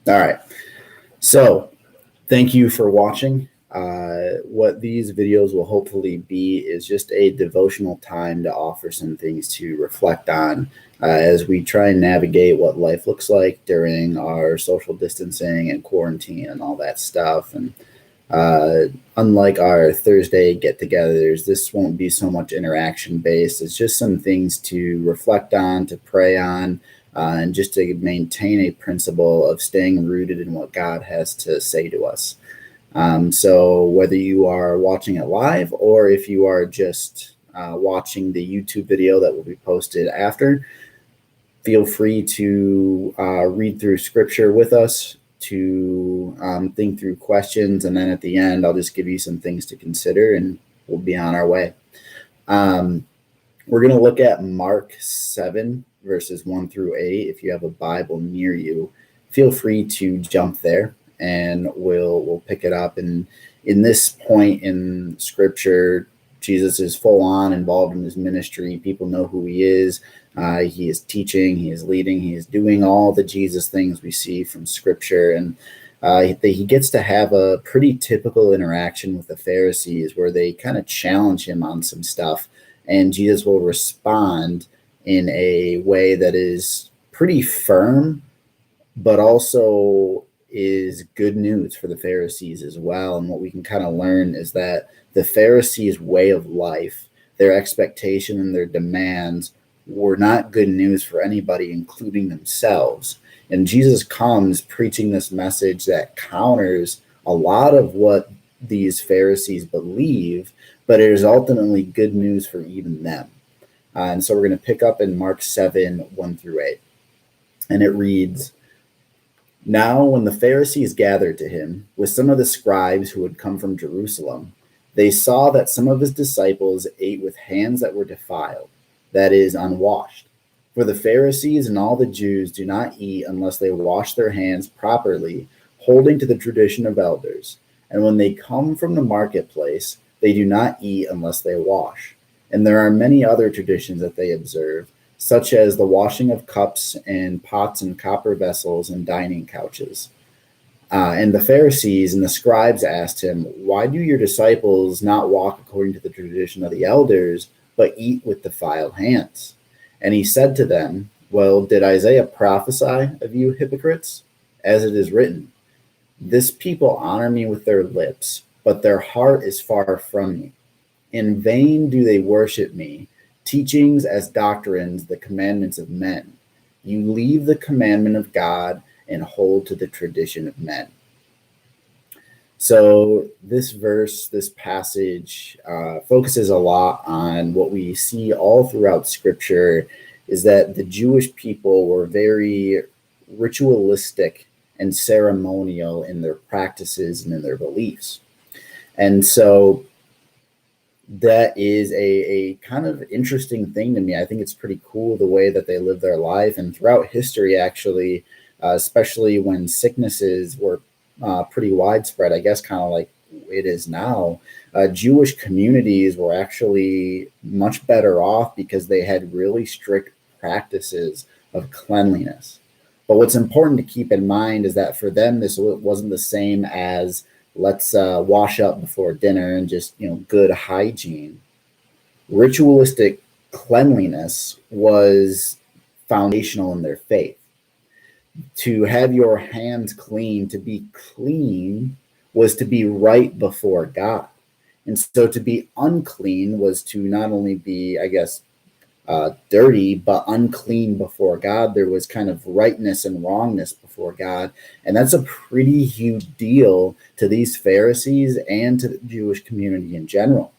All right. So thank you for watching. What these videos will hopefully be is just a devotional time to offer some things to reflect on as we try and navigate what life looks like during our social distancing and quarantine and all that stuff. And uh, unlike our Thursday get togethers, this won't be so much interaction based. It's just some things to reflect on, to pray on, and just to maintain a principle of staying rooted in what God has to say to us. So whether you are watching it live or if you are just watching the YouTube video that will be posted after, feel free to read through scripture with us, to think through questions, and then at the end, I'll just give you some things to consider and we'll be on our way. We're going to look at Mark 7, verses 1 through 8. If you have a Bible near you, feel free to jump there and we'll pick it up. And in this point in scripture, Jesus is full on involved in his ministry. People know who he is. He is teaching, he is leading, he is doing all the Jesus things we see from scripture. And he gets to have a pretty typical interaction with the Pharisees where they kind of challenge him on some stuff. And Jesus will respond in a way that is pretty firm, but also is good news for the Pharisees as well. And what we can kind of learn is that the Pharisees' way of life, their expectation and their demands were not good news for anybody, including themselves. And Jesus comes preaching this message that counters a lot of what these Pharisees believe, but it is ultimately good news for even them. And so we're going to pick up in Mark 7, 1 through 8. And it reads, "Now when the Pharisees gathered to him with some of the scribes who had come from Jerusalem, they saw that some of his disciples ate with hands that were defiled, that is, unwashed. For the Pharisees and all the Jews do not eat unless they wash their hands properly, holding to the tradition of elders. And when they come from the marketplace, they do not eat unless they wash. And there are many other traditions that they observe, such as the washing of cups and pots and copper vessels and dining couches." And the Pharisees and the scribes asked him, "Why do your disciples not walk according to the tradition of the elders, but eat with defiled hands?" And he said to them, "Well, did Isaiah prophesy of you hypocrites? As it is written, 'This people honor me with their lips, but their heart is far from me. In vain do they worship me, teachings as doctrines the commandments of men. You leave the commandment of God and hold to the tradition of men.'" So this verse, this passage focuses a lot on what we see all throughout scripture, is that the Jewish people were very ritualistic and ceremonial in their practices and in their beliefs. And so that is a kind of interesting thing to me. I think it's pretty cool the way that they live their life. And throughout history, actually, especially when sicknesses were pretty widespread, I guess kind of like it is now, Jewish communities were actually much better off because they had really strict practices of cleanliness. But what's important to keep in mind is that for them, this wasn't the same as let's wash up before dinner and just, good hygiene. Ritualistic cleanliness was foundational in their faith. To have your hands clean, to be clean, was to be right before God. And so to be unclean was to not only be, I guess, dirty, but unclean before God. There was kind of rightness and wrongness before God. And that's a pretty huge deal to these Pharisees and to the Jewish community in general.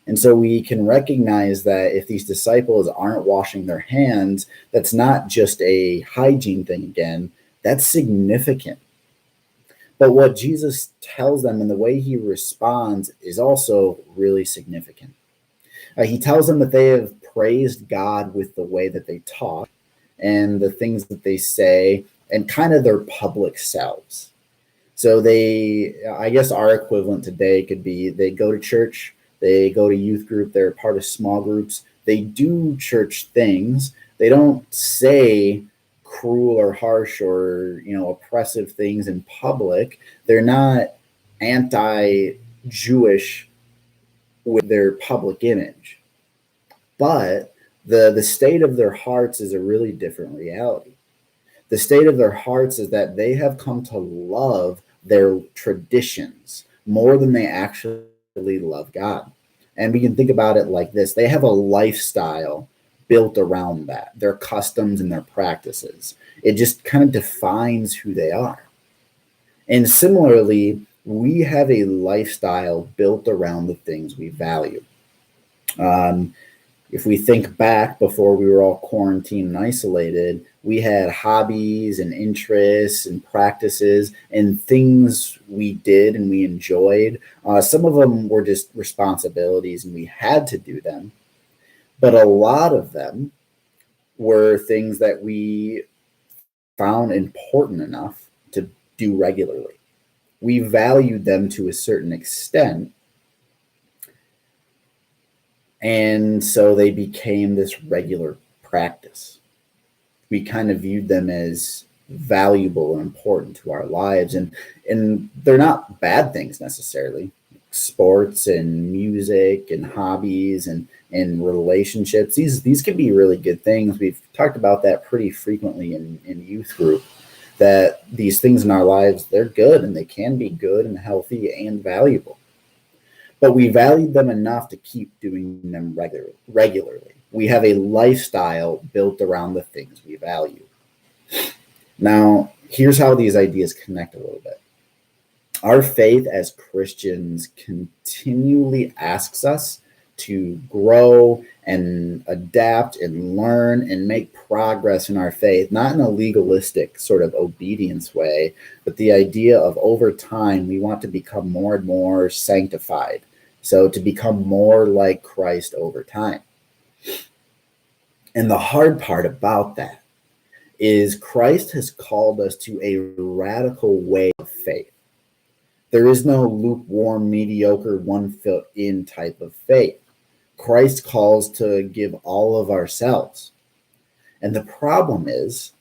And so we can recognize that if these disciples aren't washing their hands, that's not just a hygiene thing again, that's significant. But what Jesus tells them and the way he responds is also really significant. He tells them that they have praised God with the way that they talk and the things that they say and kind of their public selves. So I guess our equivalent today could be they go to church, they go to youth group, they're part of small groups, they do church things. They don't say cruel or harsh or, oppressive things in public. They're not anti-Jewish with their public image, but the state of their hearts is a really different reality. The state of their hearts is that they have come to love their traditions more than they actually love God. And we can think about it like this: they have a lifestyle built around that, their customs and their practices. It just kind of defines who they are. And similarly, we have a lifestyle built around the things we value. If we think back before we were all quarantined and isolated, we had hobbies and interests and practices and things we did and we enjoyed. Some of them were just responsibilities and we had to do them. But a lot of them were things that we found important enough to do regularly. We valued them to a certain extent. And so they became this regular practice. We kind of viewed them as valuable and important to our lives. And they're not bad things necessarily. Sports and music and hobbies and relationships, these can be really good things. We've talked about that pretty frequently in youth group, that these things in our lives, they're good and they can be good and healthy and valuable. But we valued them enough to keep doing them regularly. We have a lifestyle built around the things we value. Now, here's how these ideas connect a little bit. Our faith as Christians continually asks us to grow and adapt and learn and make progress in our faith, not in a legalistic sort of obedience way, but the idea of over time, we want to become more and more sanctified. So to become more like Christ over time. And the hard part about that is Christ has called us to a radical way of faith. There is no lukewarm, mediocre, one foot in type of faith. Christ calls to give all of ourselves. And the problem is,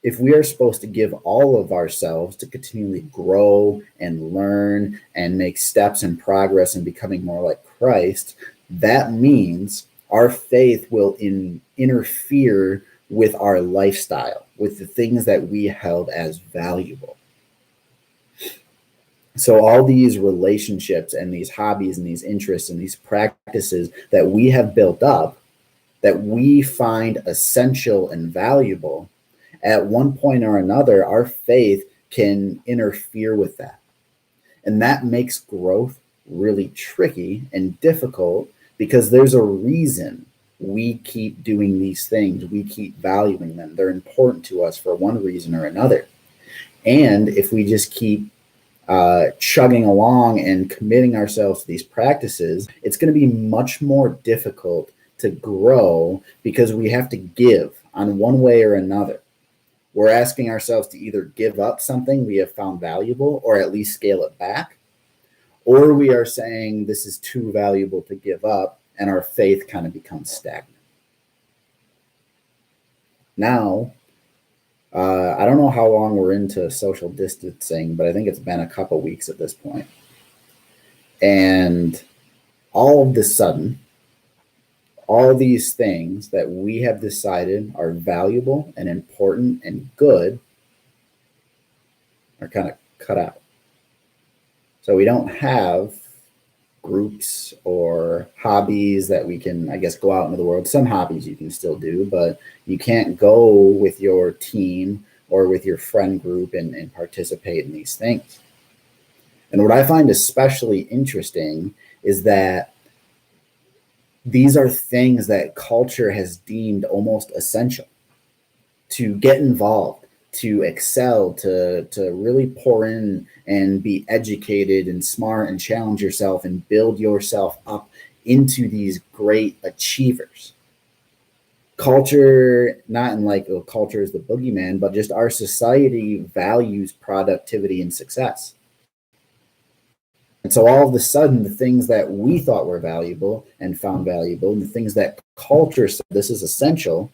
if we are supposed to give all of ourselves to continually grow and learn and make steps and progress in becoming more like Christ, that means our faith will interfere with our lifestyle, with the things that we held as valuable. So all these relationships and these hobbies and these interests and these practices that we have built up, that we find essential and valuable, at one point or another, our faith can interfere with that. And that makes growth really tricky and difficult because there's a reason we keep doing these things. We keep valuing them. They're important to us for one reason or another. And if we just keep chugging along and committing ourselves to these practices, it's going to be much more difficult to grow because we have to give on one way or another. We're asking ourselves to either give up something we have found valuable or at least scale it back, or we are saying this is too valuable to give up and our faith kind of becomes stagnant. Now, I don't know how long we're into social distancing, but I think it's been a couple weeks at this point. And all of a sudden, all these things that we have decided are valuable and important and good are kind of cut out. So we don't have groups or hobbies that we can, I guess, go out into the world. Some hobbies you can still do, but you can't go with your team or with your friend group and participate in these things. And what I find especially interesting is that these are things that culture has deemed almost essential to get involved, to excel, to really pour in and be educated and smart and challenge yourself and build yourself up into these great achievers. Culture, not in like, oh, culture is the boogeyman, but just our society values productivity and success. And so all of a sudden, the things that we thought were valuable and found valuable, and the things that culture said this is essential,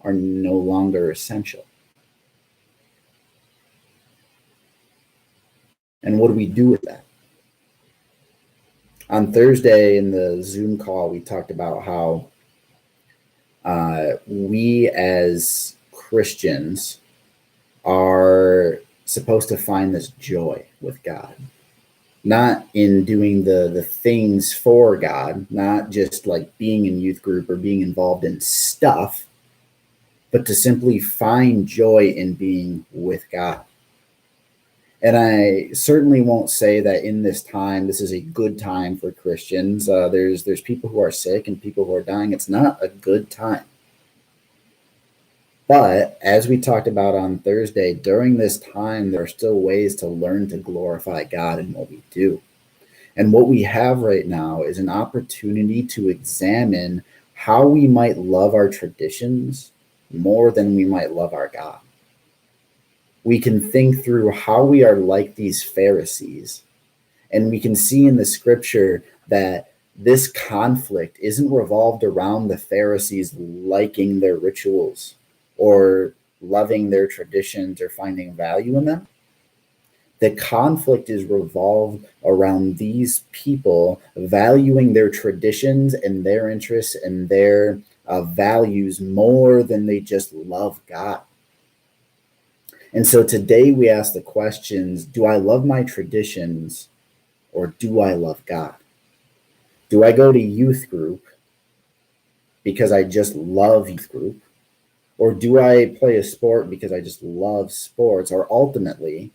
are no longer essential. And what do we do with that? On Thursday in the Zoom call, we talked about how we as Christians are supposed to find this joy with God, not in doing the things for God, not just like being in youth group or being involved in stuff, but to simply find joy in being with God. And I certainly won't say that in this time, this is a good time for Christians. There's people who are sick and people who are dying. It's not a good time. But as we talked about on Thursday, during this time, there are still ways to learn to glorify God in what we do. And what we have right now is an opportunity to examine how we might love our traditions more than we might love our God. We can think through how we are like these Pharisees, and we can see in the scripture that this conflict isn't revolved around the Pharisees liking their rituals or loving their traditions or finding value in them. The conflict is revolved around these people valuing their traditions and their interests and their values more than they just love God. And so today we ask the questions, do I love my traditions or do I love God? Do I go to youth group because I just love youth group? Or do I play a sport because I just love sports? Or ultimately,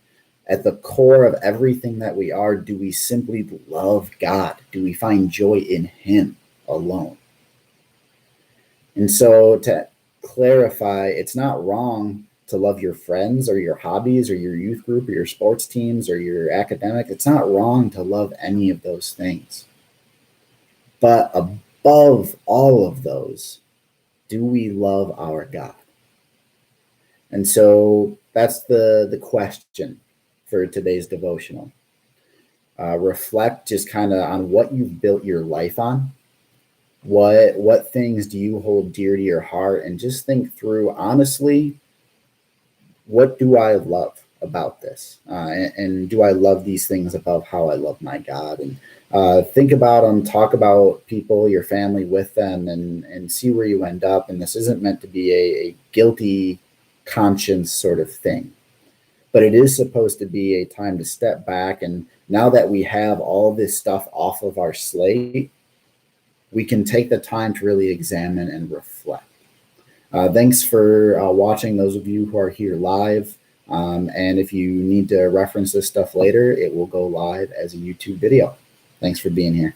at the core of everything that we are, do we simply love God? Do we find joy in Him alone? And so to clarify, it's not wrong to love your friends or your hobbies or your youth group or your sports teams or your academic. It's not wrong to love any of those things. But above all of those, do we love our God? And so that's the question for today's devotional. Reflect just kind of on what you've built your life on. What things do you hold dear to your heart? And just think through, honestly, what do I love about this? And do I love these things above how I love my God? And think about them, talk about people, your family with them, and see where you end up. And this isn't meant to be a guilty conscience sort of thing, but it is supposed to be a time to step back. And now that we have all this stuff off of our slate, we can take the time to really examine and reflect. Thanks for watching, those of you who are here live. And if you need to reference this stuff later, it will go live as a YouTube video. Thanks for being here.